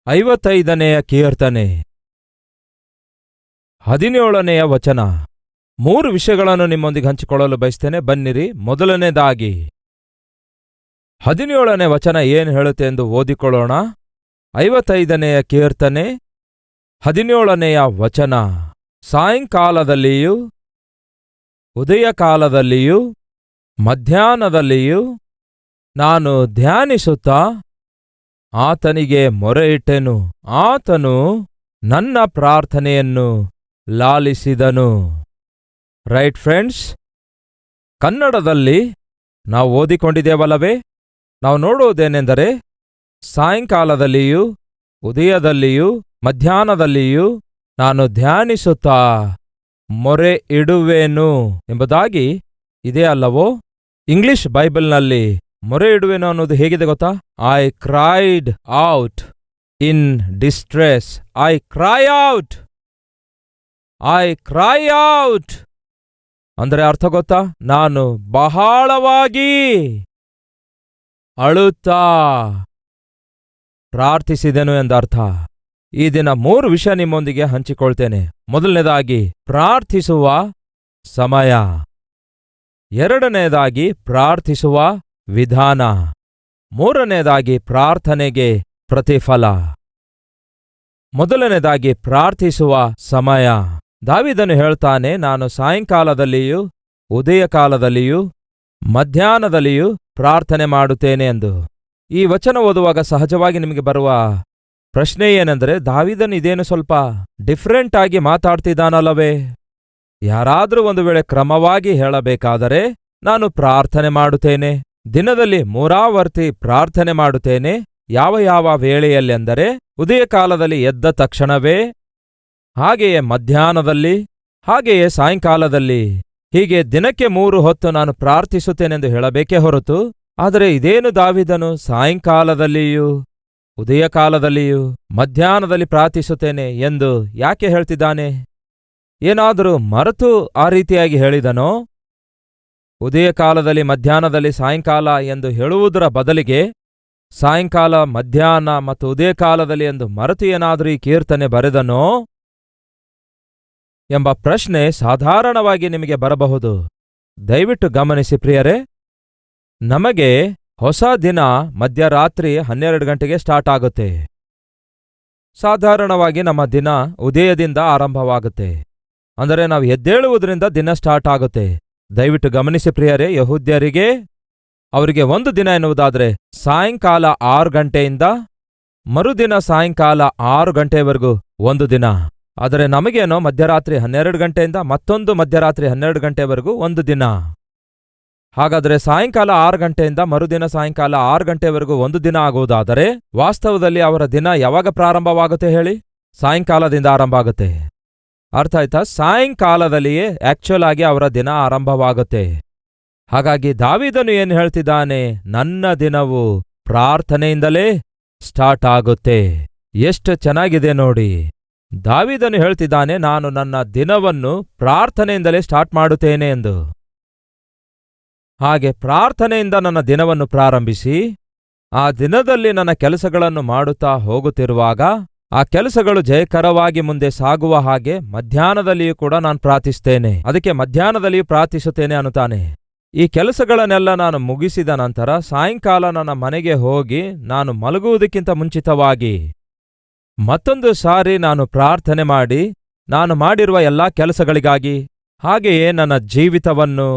55ನೇ ಕೀರ್ತನೆ 17ನೇ ವಚನ. 3 ವಿಷಯಗಳನ್ನು ನಿಮ್ಮೊಂದಿಗೆ ಹಂಚಿಕೊಳ್ಳಲು ಬಯಸ್ತೇನೆ, ಬನ್ನಿರಿ. ಮೊದಲನೇದಾಗಿ 17ನೇ ವಚನ ಏನು ಹೇಳುತ್ತೆ ಎಂದು ಓದಿಕೊಳ್ಳೋಣ. 55ನೇ ಕೀರ್ತನೆ 17ನೇ ವಚನ. ಸಾಯಂಕಾಲದಲ್ಲಿಯೂ ಉದಯಕಾಲದಲ್ಲಿಯೂ ಮಧ್ಯಾಹ್ನದಲ್ಲಿಯೂ ನಾನು ಧ್ಯಾನಿಸುತ್ತಾ ಆತನಿಗೆ ಮೊರೆಯಿಟ್ಟೆನು. ಆತನು ನನ್ನ ಪ್ರಾರ್ಥನೆಯನ್ನು ಲಾಲಿಸಿದನು. ರೈಟ್ ಫ್ರೆಂಡ್ಸ್, ಕನ್ನಡದಲ್ಲಿ ನಾವು ಓದಿಕೊಂಡಿದ್ದೇವಲ್ಲವೇ? ನಾವು ನೋಡುವುದೇನೆಂದರೆ, ಸಾಯಂಕಾಲದಲ್ಲಿಯೂ ಉದಯದಲ್ಲಿಯೂ ಮಧ್ಯಾಹ್ನದಲ್ಲಿಯೂ ನಾನು ಧ್ಯಾನಿಸುತ್ತಾ ಮೊರೆ ಇಡುವೆನು ಎಂಬುದಾಗಿ ಇದೆ ಅಲ್ಲವೋ? ಇಂಗ್ಲಿಷ್ ಬೈಬಲ್ನಲ್ಲಿ ಮೊರೆ ಇಡುವೆನು ಅನ್ನೋದು ಹೇಗಿದೆ ಗೊತ್ತಾ? I cried out in distress. I CRY out. I CRY out ಅಂದರೆ ಅರ್ಥ ಗೊತ್ತಾ? ನಾನು ಬಹಳವಾಗಿ ಅಳುತ್ತಾ ಪ್ರಾರ್ಥಿಸಿದೆನು ಎಂದರ್ಥ. ಈ ದಿನ 3 ವಿಷಯ ನಿಮ್ಮೊಂದಿಗೆ ಹಂಚಿಕೊಳ್ತೇನೆ. ಮೊದಲನೇದಾಗಿ ಪ್ರಾರ್ಥಿಸುವ ಸಮಯ, ಎರಡನೇದಾಗಿ ಪ್ರಾರ್ಥಿಸುವ ವಿಧಾನ, ಮೂರನೇದಾಗಿ ಪ್ರಾರ್ಥನೆಗೆ ಪ್ರತಿಫಲ. ಮೊದಲನೇದಾಗಿ ಪ್ರಾರ್ಥಿಸುವ ಸಮಯ. ದಾವೀದನು ಹೇಳ್ತಾನೆ, ನಾನು ಸಾಯಂಕಾಲದಲ್ಲಿಯೂ ಉದಯಕಾಲದಲ್ಲಿಯೂ ಮಧ್ಯಾಹ್ನದಲ್ಲಿಯೂ ಪ್ರಾರ್ಥನೆ ಮಾಡುತ್ತೇನೆ ಎಂದು. ಈ ವಚನ ಓದುವಾಗ ಸಹಜವಾಗಿ ನಿಮಗೆ ಬರುವ ಪ್ರಶ್ನೆ ಏನೆಂದರೆ, ದಾವೀದನು ಇದೇನು ಸ್ವಲ್ಪ ಡಿಫರೆಂಟ್ ಆಗಿ ಮಾತಾಡ್ತಿದ್ದಾನಲ್ಲವೇ? ಯಾರಾದರೂ ಒಂದು ವೇಳೆ ಕ್ರಮವಾಗಿ ಹೇಳಬೇಕಾದರೆ, ನಾನು ಪ್ರಾರ್ಥನೆ ಮಾಡುತ್ತೇನೆ, ದಿನದಲ್ಲಿ 3 ಆವರ್ತಿ ಪ್ರಾರ್ಥನೆ ಮಾಡುತ್ತೇನೆ. ಯಾವ ಯಾವ ವೇಳೆಯಲ್ಲೆಂದರೆ, ಉದಯಕಾಲದಲ್ಲಿ ಎದ್ದ ತಕ್ಷಣವೇ, ಹಾಗೆಯೇ ಮಧ್ಯಾಹ್ನದಲ್ಲಿ, ಹಾಗೆಯೇ ಸಾಯಂಕಾಲದಲ್ಲಿ. ಹೀಗೆ ದಿನಕ್ಕೆ 3 ಹೊತ್ತು ನಾನು ಪ್ರಾರ್ಥಿಸುತ್ತೇನೆಂದು ಹೇಳಬೇಕೇ ಹೊರತು, ಆದರೆ ಇದೇನು ದಾವೀದನು ಸಾಯಂಕಾಲದಲ್ಲಿಯೂ ಉದಯಕಾಲದಲ್ಲಿಯೂ ಮಧ್ಯಾಹ್ನದಲ್ಲಿ ಪ್ರಾರ್ಥಿಸುತ್ತೇನೆ ಎಂದು ಯಾಕೆ ಹೇಳ್ತಿದ್ದಾನೆ? ಏನಾದರೂ ಮರೆತು ಆ ರೀತಿಯಾಗಿ ಹೇಳಿದನೋ? ಉದಯಕಾಲದಲ್ಲಿ ಮಧ್ಯಾಹ್ನದಲ್ಲಿ ಸಾಯಂಕಾಲ ಎಂದು ಹೇಳುವುದರ ಬದಲಿಗೆ ಸಾಯಂಕಾಲ ಮಧ್ಯಾಹ್ನ ಮತ್ತು ಉದಯಕಾಲದಲ್ಲಿ ಎಂದು ಮರೆತು ಏನಾದರೂ ಈ ಕೀರ್ತನೆ ಬರೆದನೋ ಎಂಬ ಪ್ರಶ್ನೆ ಸಾಧಾರಣವಾಗಿ ನಿಮಗೆ ಬರಬಹುದು. ದಯವಿಟ್ಟು ಗಮನಿಸಿ ಪ್ರಿಯರೇ, ನಮಗೆ ಹೊಸ ದಿನ ಮಧ್ಯರಾತ್ರಿ 12 ಗಂಟೆಗೆ ಸ್ಟಾರ್ಟ್ ಆಗುತ್ತೆ. ಸಾಧಾರಣವಾಗಿ ನಮ್ಮ ದಿನ ಉದಯದಿಂದ ಆರಂಭವಾಗುತ್ತೆ. ಅಂದರೆ ನಾವು ಎದ್ದೇಳುವುದರಿಂದ ದಿನ ಸ್ಟಾರ್ಟ್ ಆಗುತ್ತೆ. ದಯವಿಟ್ಟು ಗಮನಿಸಿ ಪ್ರಿಯರೇ, ಯಹೂದ್ಯರಿಗೆ ಅವರಿಗೆ ಒಂದು ದಿನ ಎನ್ನುವುದಾದರೆ ಸಾಯಂಕಾಲ 6 ಗಂಟೆಯಿಂದ ಮರುದಿನ ಸಾಯಂಕಾಲ 6 ಗಂಟೆಯವರೆಗೂ ಒಂದು ದಿನ. ಆದರೆ ನಮಗೇನೋ ಮಧ್ಯರಾತ್ರಿ 12 ಗಂಟೆಯಿಂದ ಮತ್ತೊಂದು ಮಧ್ಯರಾತ್ರಿ 12 ಗಂಟೆವರೆಗೂ ಒಂದು ದಿನ. ಹಾಗಾದರೆ ಸಾಯಂಕಾಲ 6 ಗಂಟೆಯಿಂದ ಮರುದಿನ ಸಾಯಂಕಾಲ 6 ಗಂಟೆವರೆಗೂ ಒಂದು ದಿನ ಆಗುವುದಾದರೆ, ವಾಸ್ತವದಲ್ಲಿ ಅವರ ದಿನ ಯಾವಾಗ ಪ್ರಾರಂಭವಾಗುತ್ತೆ ಹೇಳಿ? ಸಾಯಂಕಾಲದಿಂದ ಆರಂಭ ಆಗುತ್ತೆ. ಅರ್ಥ ಆಯ್ತಾ? ಸಾಯಂಕಾಲದಲ್ಲಿಯೇ ಆಕ್ಚುಲ್ ಆಗಿ ಅವರ ದಿನ ಆರಂಭವಾಗುತ್ತೆ. ಹಾಗಾಗಿ ದಾವೀದನು ಏನು ಹೇಳ್ತಿದ್ದಾನೆ? ನನ್ನ ದಿನವು ಪ್ರಾರ್ಥನೆಯಿಂದಲೇ ಸ್ಟಾರ್ಟ್ ಆಗುತ್ತೆ. ಎಷ್ಟು ಚೆನ್ನಾಗಿದೆ ನೋಡಿ. ದಾವೀದನು ಹೇಳ್ತಿದ್ದಾನೆ, ನಾನು ನನ್ನ ದಿನವನ್ನು ಪ್ರಾರ್ಥನೆಯಿಂದಲೇ ಸ್ಟಾರ್ಟ್ ಮಾಡುತ್ತೇನೆ ಎಂದು. ಹಾಗೆ ಪ್ರಾರ್ಥನೆಯಿಂದ ನನ್ನ ದಿನವನ್ನು ಪ್ರಾರಂಭಿಸಿ, ಆ ದಿನದಲ್ಲಿ ನನ್ನ ಕೆಲಸಗಳನ್ನು ಮಾಡುತ್ತಾ ಹೋಗುತ್ತಿರುವಾಗ, ಆ ಕೆಲಸಗಳು ಜಯಕರವಾಗಿ ಮುಂದೆ ಸಾಗುವ ಹಾಗೆ ಮಧ್ಯಾಹ್ನದಲ್ಲಿಯೂ ಕೂಡ ನಾನು ಪ್ರಾರ್ಥಿಸ್ತೇನೆ. ಅದಕ್ಕೆ ಮಧ್ಯಾಹ್ನದಲ್ಲಿಯೂ ಪ್ರಾರ್ಥಿಸುತ್ತೇನೆ ಅನ್ನುತ್ತಾನೆ. ಈ ಕೆಲಸಗಳನ್ನೆಲ್ಲ ನಾನು ಮುಗಿಸಿದ ನಂತರ ಸಾಯಂಕಾಲ ನನ್ನ ಮನೆಗೆ ಹೋಗಿ ನಾನು ಮಲಗುವುದಕ್ಕಿಂತ ಮುಂಚಿತವಾಗಿ ಮತ್ತೊಂದು ಸಾರಿ ನಾನು ಪ್ರಾರ್ಥನೆ ಮಾಡಿ, ನಾನು ಮಾಡಿರುವ ಎಲ್ಲಾ ಕೆಲಸಗಳಿಗಾಗಿ, ಹಾಗೆಯೇ ನನ್ನ ಜೀವಿತವನ್ನು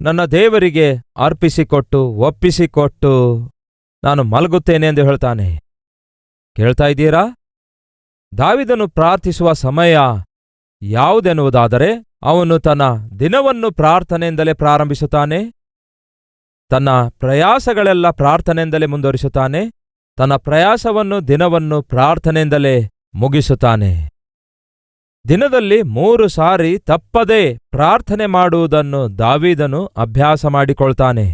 ನನ್ನ ದೇವರಿಗೆ ಅರ್ಪಿಸಿಕೊಟ್ಟು ಒಪ್ಪಿಸಿಕೊಟ್ಟು ನಾನು ಮಲಗುತ್ತೇನೆ ಎಂದು ಹೇಳ್ತಾನೆ. ಕೇಳ್ತಾ ಇದ್ದೀರಾ? ದಾವೀದನು ಪ್ರಾರ್ಥಿಸುವ ಸಮಯ ಯಾವುದೆನ್ನುವುದಾದರೆ, ಅವನು ತನ್ನ ದಿನವನ್ನು ಪ್ರಾರ್ಥನೆಯಿಂದಲೇ ಪ್ರಾರಂಭಿಸುತ್ತಾನೆ, ತನ್ನ ಪ್ರಯಾಸಗಳೆಲ್ಲ ಪ್ರಾರ್ಥನೆಯಿಂದಲೇ ಮುಂದುವರಿಸುತ್ತಾನೆ, ತನ್ನ ಪ್ರಯಾಸವನ್ನು ದಿನವನ್ನು ಪ್ರಾರ್ಥನೆಯಿಂದಲೇ ಮುಗಿಸುತ್ತಾನೆ. ದಿನದಲ್ಲಿ 3 ಸಾರಿ ತಪ್ಪದೆ ಪ್ರಾರ್ಥನೆ ಮಾಡುವುದನ್ನು ದಾವೀದನು ಅಭ್ಯಾಸ ಮಾಡಿಕೊಳ್ತಾನೆ.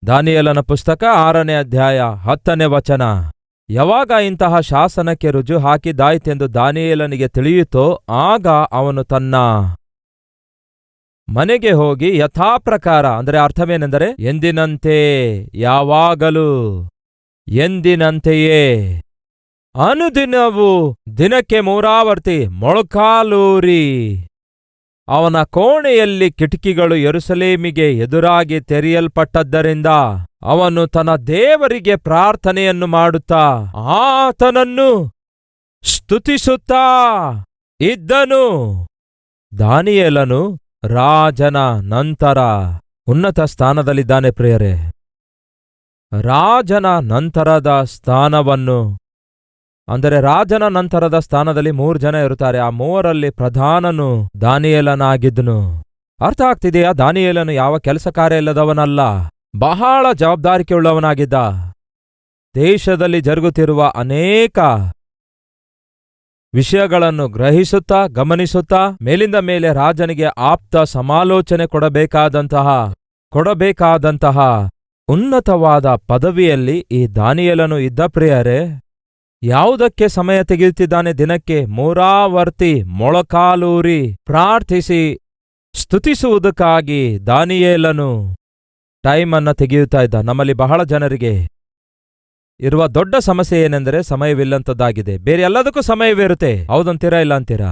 ದಾನಿಯೇಲನ ಪುಸ್ತಕ 6ನೇ ಅಧ್ಯಾಯ 10ನೇ ವಚನ. ಯಾವಾಗ ಇಂತಹ ಶಾಸನಕ್ಕೆ ರುಜು ಹಾಕಿದ್ದಾಯಿತೆಂದು ದಾನಿಯೇಲನಿಗೆ ತಿಳಿಯಿತೋ, ಆಗ ಅವನು ತನ್ನ ಮನೆಗೆ ಹೋಗಿ ಯಥಾಪ್ರಕಾರ, ಅಂದರೆ ಅರ್ಥವೇನೆಂದರೆ ಎಂದಿನಂತೆ, ಯಾವಾಗಲೂ ಎಂದಿನಂತೆಯೇ ಅನುದಿನವೂ ದಿನಕ್ಕೆ 3 ಆವರ್ತಿ ಮೊಳಕಾಲೂರಿ ಅವನ ಕೋಣೆಯಲ್ಲಿ ಕಿಟಕಿಗಳು ಯೆರೂಸಲೇಮಿಗೆ ಎದುರಾಗಿ ತೆರೆಯಲ್ಪಟ್ಟದ್ದರಿಂದ ಅವನು ತನ್ನ ದೇವರಿಗೆ ಪ್ರಾರ್ಥನೆಯನ್ನು ಮಾಡುತ್ತಾ ಆತನನ್ನು ಸ್ತುತಿಸುತ್ತಾ ಇದ್ದನು. ದಾನಿಯೇಲನು ರಾಜನ ನಂತರ ಉನ್ನತ ಸ್ಥಾನದಲ್ಲಿದ್ದಾನೆ ಪ್ರಿಯರೇ. ರಾಜನ ನಂತರದ ಸ್ಥಾನವನ್ನು ಅಂದರೆ ರಾಜನ ನಂತರದ ಸ್ಥಾನದಲ್ಲಿ 3 ಜನ ಇರುತ್ತಾರೆ. ಆ 3ರಲ್ಲಿ ಪ್ರಧಾನನು ದಾನಿಯೇಲನಾಗಿದ್ದನು. ಅರ್ಥ ಆಗ್ತಿದೆಯಾ? ದಾನಿಯೇಲನು ಯಾವ ಕೆಲಸ ಕಾರ್ಯ ಇಲ್ಲದವನಲ್ಲ, ಬಹಳ ಜವಾಬ್ದಾರಿಕೆಯುಳ್ಳವನಾಗಿದ್ದ. ದೇಶದಲ್ಲಿ ಜರುಗುತ್ತಿರುವ ಅನೇಕ ವಿಷಯಗಳನ್ನು ಗ್ರಹಿಸುತ್ತಾ ಗಮನಿಸುತ್ತಾ ಮೇಲಿಂದ ಮೇಲೆ ರಾಜನಿಗೆ ಆಪ್ತ ಸಮಾಲೋಚನೆ ಕೊಡಬೇಕಾದಂತಹ ಉನ್ನತವಾದ ಪದವಿಯಲ್ಲಿ ಈ ದಾನಿಯೇಲನು ಇದ್ದ ಪ್ರಿಯರೇ. ಯಾವುದಕ್ಕೆ ಸಮಯ ತೆಗೆಯುತ್ತಿದ್ದಾನೆ? ದಿನಕ್ಕೆ 3 ಆವರ್ತಿ ಮೊಳಕಾಲೂರಿ ಪ್ರಾರ್ಥಿಸಿ ಸ್ತುತಿಸುವುದಕ್ಕಾಗಿ ದಾನಿಯೇಲನು ಟೈಮನ್ನು ತೆಗೆಯುತ್ತಾ ಇದ್ದ. ನಮ್ಮಲ್ಲಿ ಬಹಳ ಜನರಿಗೆ ಇರುವ ದೊಡ್ಡ ಸಮಸ್ಯೆ ಏನೆಂದರೆ ಸಮಯವಿಲ್ಲಂಥದ್ದಾಗಿದೆ. ಬೇರೆ ಎಲ್ಲದಕ್ಕೂ ಸಮಯವಿರುತ್ತೆ, ಹೌದಂತೀರಾ ಇಲ್ಲ ಅಂತೀರಾ?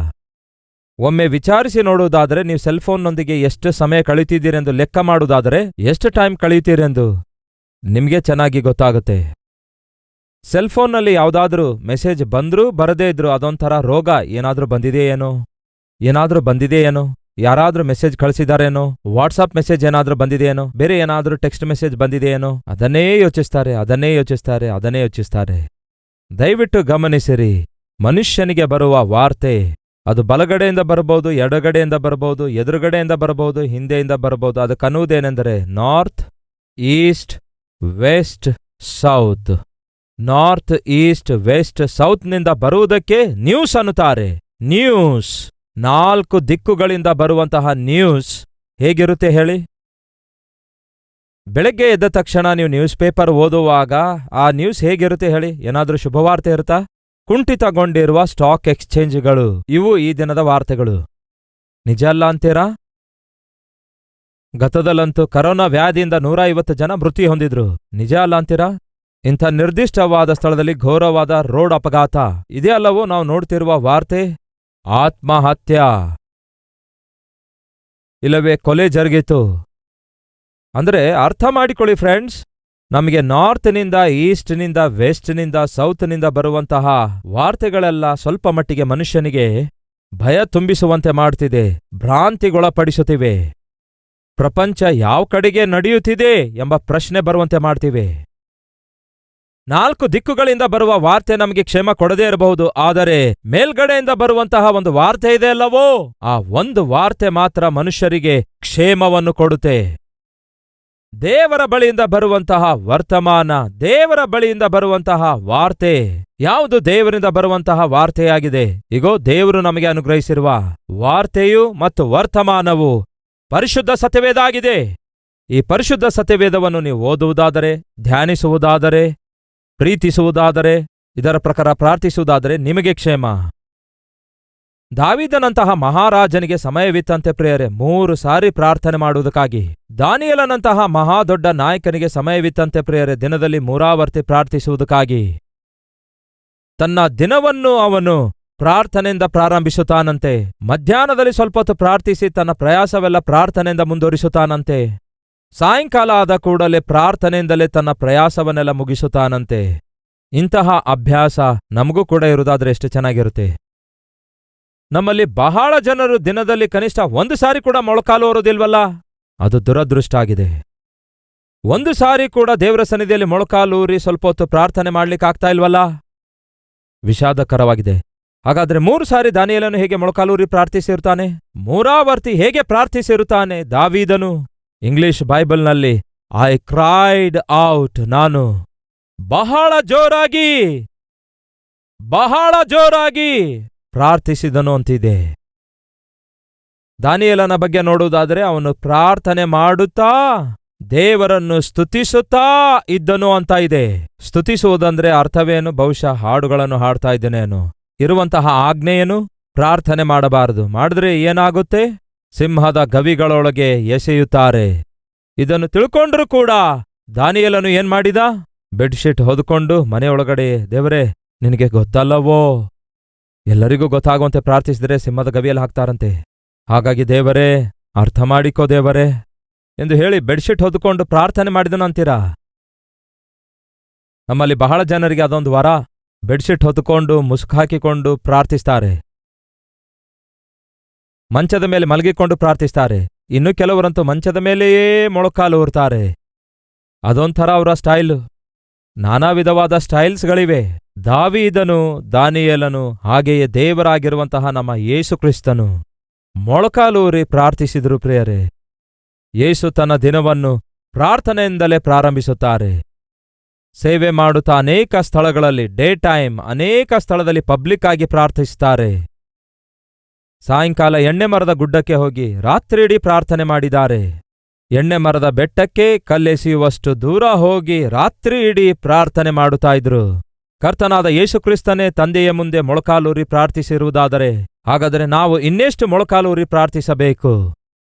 ಒಮ್ಮೆ ವಿಚಾರಿಸಿ ನೋಡುವುದಾದರೆ ನೀವು ಸೆಲ್ಫೋನ್ನೊಂದಿಗೆ ಎಷ್ಟು ಸಮಯ ಕಳೆಯುತ್ತಿದ್ದೀರೆಂದು ಲೆಕ್ಕ ಮಾಡುವುದಾದರೆ ಎಷ್ಟು ಟೈಮ್ ಕಳೆಯುತ್ತೀರೆಂದು ನಿಮಗೆ ಚೆನ್ನಾಗಿ ಗೊತ್ತಾಗುತ್ತೆ. ಸೆಲ್ಫೋನ್ನಲ್ಲಿ ಯಾವುದಾದ್ರೂ ಮೆಸೇಜ್ ಬಂದ್ರೂ ಬರದೇ ಇದ್ರು ಅದೊಂಥರ ರೋಗ. ಏನಾದ್ರೂ ಬಂದಿದೆಯೇನೋ, ಯಾರಾದ್ರೂ ಮೆಸೇಜ್ ಕಳಿಸಿದಾರೇನೋ, ವಾಟ್ಸಾಪ್ ಮೆಸೇಜ್ ಏನಾದ್ರೂ ಬಂದಿದೆಯೇನೋ, ಬೇರೆ ಏನಾದ್ರೂ ಟೆಕ್ಸ್ಟ್ ಮೆಸೇಜ್ ಬಂದಿದೆಯೇನೋ, ಅದನ್ನೇ ಯೋಚಿಸ್ತಾರೆ. ದಯವಿಟ್ಟು ಗಮನಿಸಿರಿ, ಮನುಷ್ಯನಿಗೆ ಬರುವ ವಾರ್ತೆ ಅದು ಬಲಗಡೆಯಿಂದ ಬರಬಹುದು, ಎಡಗಡೆಯಿಂದ ಬರಬಹುದು, ಎದುರುಗಡೆಯಿಂದ ಬರಬಹುದು, ಹಿಂದೆಯಿಂದ ಬರಬಹುದು. ಅದಕ್ಕನ್ನುವುದೇನೆಂದರೆ north east west south. North east west ಸೌತ್ನಿಂದ ಬರುವುದಕ್ಕೆ ನ್ಯೂಸ್ ಅನ್ನುತ್ತಾರೆ. ನ್ಯೂಸ್ 4 ದಿಕ್ಕುಗಳಿಂದ ಬರುವಂತಹ ನ್ಯೂಸ್ ಹೇಗಿರುತ್ತೆ ಹೇಳಿ? ಬೆಳಗ್ಗೆ ಎದ್ದ ತಕ್ಷಣ ನೀವು ನ್ಯೂಸ್ ಪೇಪರ್ ಓದುವಾಗ ಆ ನ್ಯೂಸ್ ಹೇಗಿರುತ್ತೆ ಹೇಳಿ? ಏನಾದ್ರೂ ಶುಭವಾರ್ತೆ ಇರುತ್ತಾ? ಕುಂಠಿತಗೊಂಡಿರುವ ಸ್ಟಾಕ್ ಎಕ್ಸ್ಚೇಂಜ್ಗಳು, ಇವು ಈ ದಿನದ ವಾರ್ತೆಗಳು. ನಿಜ ಅಲ್ಲ ಅಂತೀರಾ? ಗತದಲ್ಲಂತೂ ಕರೋನಾ ವ್ಯಾಧಿಯಿಂದ 150 ಜನ ಮೃತ್ಯು ಹೊಂದಿದ್ರು. ನಿಜ ಅಲ್ಲ ಅಂತೀರಾ? ಇಂಥ ನಿರ್ದಿಷ್ಟವಾದ ಸ್ಥಳದಲ್ಲಿ ಘೋರವಾದ ರೋಡ್ ಅಪಘಾತ. ಇದೇ ಅಲ್ಲವೋ ನಾವು ನೋಡ್ತಿರುವ ವಾರ್ತೆ? ಆತ್ಮಹತ್ಯ ಇಲ್ಲವೇ ಕೊಲೆ ಜರುಗಿತು. ಅಂದ್ರೆ ಅರ್ಥ ಮಾಡಿಕೊಳ್ಳಿ ಫ್ರೆಂಡ್ಸ್, ನಮಗೆ ನಾರ್ತ್ನಿಂದ ಈಸ್ಟ್ನಿಂದ ವೆಸ್ಟ್ನಿಂದ ಸೌತ್ನಿಂದ ಬರುವಂತಹ ವಾರ್ತೆಗಳೆಲ್ಲ ಸ್ವಲ್ಪ ಮಟ್ಟಿಗೆ ಮನುಷ್ಯನಿಗೆ ಭಯ ತುಂಬಿಸುವಂತೆ ಮಾಡ್ತಿದೆ, ಭ್ರಾಂತಿಗೊಳಪಡಿಸುತ್ತಿವೆ. ಪ್ರಪಂಚ ಯಾವ ಕಡೆಗೆ ನಡೆಯುತ್ತಿದೆ ಎಂಬ ಪ್ರಶ್ನೆ ಬರುವಂತೆ ಮಾಡ್ತಿವೆ. 4 ದಿಕ್ಕುಗಳಿಂದ ಬರುವ ವಾರ್ತೆ ನಮಗೆ ಕ್ಷೇಮ ಕೊಡದೇ ಇರಬಹುದು, ಆದರೆ ಮೇಲ್ಗಡೆಯಿಂದ ಬರುವಂತಹ ಒಂದು ವಾರ್ತೆ ಇದೆ ಅಲ್ಲವೋ, ಆ ಒಂದು ವಾರ್ತೆ ಮಾತ್ರ ಮನುಷ್ಯರಿಗೆ ಕ್ಷೇಮವನ್ನು ಕೊಡುತ್ತೆ. ದೇವರ ಬಳಿಯಿಂದ ಬರುವಂತಹ ವರ್ತಮಾನ, ದೇವರ ಬಳಿಯಿಂದ ಬರುವಂತಹ ವಾರ್ತೆ ಯಾವುದು? ದೇವರಿಂದ ಬರುವಂತಹ ವಾರ್ತೆಯಾಗಿದೆ. ಇಗೋ, ದೇವರು ನಮಗೆ ಅನುಗ್ರಹಿಸಿರುವ ವಾರ್ತೆಯು ಮತ್ತು ವರ್ತಮಾನವು ಪರಿಶುದ್ಧ ಸತ್ಯವೇದ ಆಗಿದೆ. ಈ ಪರಿಶುದ್ಧ ಸತ್ಯವೇದವನ್ನು ನೀವು ಓದುವುದಾದರೆ, ಧ್ಯಾನಿಸುವುದಾದರೆ, ಪ್ರೀತಿಸುವುದಾದರೆ, ಇದರ ಪ್ರಕಾರ ಪ್ರಾರ್ಥಿಸುವುದಾದರೆ ನಿಮಗೆ ಕ್ಷೇಮ. ದಾವೀದನಂತಹ ಮಹಾರಾಜನಿಗೆ ಸಮಯವಿತ್ತಂತೆ ಪ್ರಿಯರೇ 3 ಸಾರಿ ಪ್ರಾರ್ಥನೆ ಮಾಡುವುದಕ್ಕಾಗಿ. ದಾನಿಯೇಲನಂತಹ ಮಹಾದೊಡ್ಡ ನಾಯಕನಿಗೆ ಸಮಯವಿತ್ತಂತೆ ಪ್ರಿಯರೇ ದಿನದಲ್ಲಿ 3 ಆವರ್ತಿ ಪ್ರಾರ್ಥಿಸುವುದಕ್ಕಾಗಿ. ತನ್ನ ದಿನವನ್ನು ಅವನು ಪ್ರಾರ್ಥನೆಯಿಂದ ಪ್ರಾರಂಭಿಸುತ್ತಾನಂತೆ. ಮಧ್ಯಾಹ್ನದಲ್ಲಿ ಸ್ವಲ್ಪ ಹೊತ್ತು ಪ್ರಾರ್ಥಿಸಿ ತನ್ನ ಪ್ರಯಾಸವೆಲ್ಲ ಪ್ರಾರ್ಥನೆಯಿಂದ ಮುಂದುವರಿಸುತ್ತಾನಂತೆ. ಸಾಯಂಕಾಲ ಆದ ಕೂಡಲೇ ಪ್ರಾರ್ಥನೆಯಿಂದಲೇ ತನ್ನ ಪ್ರಯಾಸವನ್ನೆಲ್ಲ ಮುಗಿಸುತ್ತಾನಂತೆ. ಇಂತಹ ಅಭ್ಯಾಸ ನಮಗೂ ಕೂಡ ಇರುವುದಾದ್ರೆ ಎಷ್ಟು ಚೆನ್ನಾಗಿರುತ್ತೆ. ನಮ್ಮಲ್ಲಿ ಬಹಳ ಜನರು ದಿನದಲ್ಲಿ ಕನಿಷ್ಠ 1 ಸಾರಿ ಕೂಡ ಮೊಳಕಾಲು ಊರೋದಿಲ್ವಲ್ಲ? ಅದು ದುರದೃಷ್ಟ ಆಗಿದೆ. 1 ಸಾರಿ ಕೂಡ ದೇವರ ಸನ್ನಿಧಿಯಲ್ಲಿ ಮೊಳಕಾಲೂರಿ ಸ್ವಲ್ಪ ಹೊತ್ತು ಪ್ರಾರ್ಥನೆ ಮಾಡ್ಲಿಕ್ಕಾಗ್ತಾ ಇಲ್ವಲ್ಲ? ವಿಷಾದಕರವಾಗಿದೆ. ಹಾಗಾದ್ರೆ 3 ಸಾರಿ ದಾನಿಯೇಲನು ಹೇಗೆ ಮೊಳಕಾಲೂರಿ ಪ್ರಾರ್ಥಿಸಿರುತ್ತಾನೆ? 3 ಆವರ್ತಿ ಹೇಗೆ ಪ್ರಾರ್ಥಿಸಿರುತ್ತಾನೆ ದಾವೀದನು? ಇಂಗ್ಲಿಷ್ ಬೈಬಲ್ನಲ್ಲಿ ಐ ಕ್ರೈಡ್ ಔಟ್, ನಾನು ಬಹಳ ಜೋರಾಗಿ ಪ್ರಾರ್ಥಿಸಿದನು ಅಂತಿದೆ. ದಾನಿಯೇಲನ ಬಗ್ಗೆ ನೋಡುವುದಾದರೆ ಅವನು ಪ್ರಾರ್ಥನೆ ಮಾಡುತ್ತಾ ದೇವರನ್ನು ಸ್ತುತಿಸುತ್ತಾ ಇದ್ದನು ಅಂತ ಇದೆ. ಸ್ತುತಿಸುವುದಂದ್ರೆ ಅರ್ಥವೇನು? ಬಹುಶಃ ಹಾಡುಗಳನ್ನು ಹಾಡ್ತಾ ಇದ್ದೇನೇನು? ಇರುವಂತಹ ಆಜ್ಞೆಯೇನು? ಪ್ರಾರ್ಥನೆ ಮಾಡಬಾರದು. ಮಾಡಿದ್ರೆ ಏನಾಗುತ್ತೆ? ಸಿಂಹದ ಗವಿಗಳೊಳಗೆ ಎಸೆಯುತ್ತಾರೆ. ಇದನ್ನು ತಿಳ್ಕೊಂಡ್ರೂ ಕೂಡ ದಾನಿಯೇಲನು ಏನ್ ಮಾಡಿದ? ಬೆಡ್ಶೀಟ್ ಹೊದ್ಕೊಂಡು ಮನೆಯೊಳಗಡೆ, ದೇವರೇ ನಿನಗೆ ಗೊತ್ತಲ್ಲವೋ, ಎಲ್ಲರಿಗೂ ಗೊತ್ತಾಗುವಂತೆ ಪ್ರಾರ್ಥಿಸಿದರೆ ಸಿಂಹದ ಗವಿಯಲ್ಲಿ ಹಾಕ್ತಾರಂತೆ. ಹಾಗಾಗಿ ದೇವರೇ ಅರ್ಥ ಮಾಡಿಕೋ ದೇವರೇ ಎಂದು ಹೇಳಿ ಬೆಡ್ಶೀಟ್ ಹೊದ್ಕೊಂಡು ಪ್ರಾರ್ಥನೆ ಮಾಡಿದನು ಅಂತೀರಾ? ನಮ್ಮಲ್ಲಿ ಬಹಳ ಜನರಿಗೆ ಅದೊಂದು ವರ, ಬೆಡ್ಶೀಟ್ ಹೊದ್ಕೊಂಡು ಮುಸುಕು ಹಾಕಿಕೊಂಡು ಪ್ರಾರ್ಥಿಸ್ತಾರೆ, ಮಂಚದ ಮೇಲೆ ಮಲಗಿಕೊಂಡು ಪ್ರಾರ್ಥಿಸ್ತಾರೆ. ಇನ್ನು ಕೆಲವರಂತೂ ಮಂಚದ ಮೇಲೆಯೇ ಮೊಳಕಾಲು ಊರ್ತಾರೆ. ಅದೊಂಥರ ಅವರ ಸ್ಟೈಲು. ನಾನಾ ವಿಧವಾದ ಸ್ಟೈಲ್ಸ್ಗಳಿವೆ. ದಾವೀದನು, ದಾನಿಯೇಲನು, ಹಾಗೆಯೇ ದೇವರಾಗಿರುವಂತಹ ನಮ್ಮ ಯೇಸು ಕ್ರಿಸ್ತನು ಮೊಳಕಾಲೂರಿ ಪ್ರಾರ್ಥಿಸಿದರು ಪ್ರಿಯರೇ. ಯೇಸು ತನ್ನ ದಿನವನ್ನು ಪ್ರಾರ್ಥನೆಯಿಂದಲೇ ಪ್ರಾರಂಭಿಸುತ್ತಾರೆ. ಸೇವೆ ಮಾಡುತ್ತಾ ಅನೇಕ ಸ್ಥಳಗಳಲ್ಲಿ, ಡೇ ಟೈಮ್ ಅನೇಕ ಸ್ಥಳದಲ್ಲಿ ಪಬ್ಲಿಕ್ ಆಗಿ ಪ್ರಾರ್ಥಿಸುತ್ತಾರೆ. ಸಾಯಂಕಾಲ ಎಣ್ಣೆ ಮರದ ಗುಡ್ಡಕ್ಕೆ ಹೋಗಿ ರಾತ್ರಿಯಿಡೀ ಪ್ರಾರ್ಥನೆ ಮಾಡಿದ್ದಾರೆ. ಎಣ್ಣೆ ಮರದ ಬೆಟ್ಟಕ್ಕೆ ಕಲ್ಲೆಸೆಯುವಷ್ಟು ದೂರ ಹೋಗಿ ರಾತ್ರಿ ಇಡೀ ಪ್ರಾರ್ಥನೆ ಮಾಡುತ್ತಾ ಇದ್ರು. ಕರ್ತನಾದ ಯೇಸುಕ್ರಿಸ್ತನೇ ತಂದೆಯ ಮುಂದೆ ಮೊಳಕಾಲೂರಿ ಪ್ರಾರ್ಥಿಸಿರುವುದಾದರೆ ಹಾಗಾದರೆ ನಾವು ಇನ್ನೆಷ್ಟು ಮೊಳಕಾಲೂರಿ ಪ್ರಾರ್ಥಿಸಬೇಕು?